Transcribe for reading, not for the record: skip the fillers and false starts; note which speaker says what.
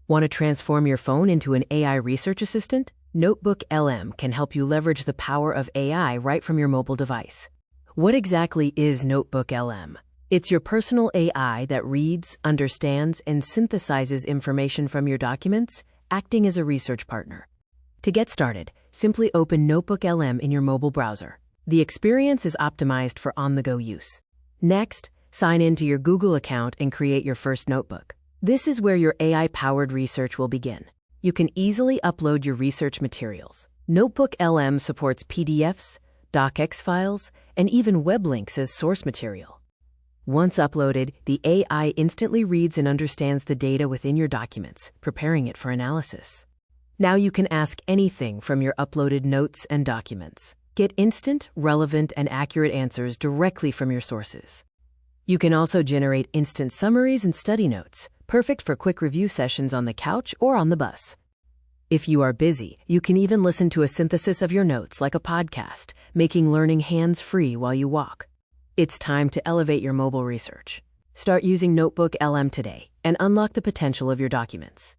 Speaker 1: Want to transform your phone into an AI research assistant? NotebookLM can help you leverage the power of AI right from your mobile device. What exactly is NotebookLM? It's your personal AI that reads, understands, and synthesizes information from your documents, acting as a research partner. To get started, simply open NotebookLM in your mobile browser. The experience is optimized for on-the-go use. Next, sign in to your Google account and create your first notebook. This is where your AI-powered research will begin. You can easily upload your research materials. NotebookLM supports PDFs, docx files, and even web links as source material. Once uploaded, the AI instantly reads and understands the data within your documents, preparing it for analysis. Now you can ask anything from your uploaded notes and documents. Get instant, relevant, and accurate answers directly from your sources. You can also generate instant summaries and study notes, perfect for quick review sessions on the couch or on the bus. If you are busy, you can even listen to a synthesis of your notes like a podcast, making learning hands-free while you walk. It's time to elevate your mobile research. Start using NotebookLM today and unlock the potential of your documents.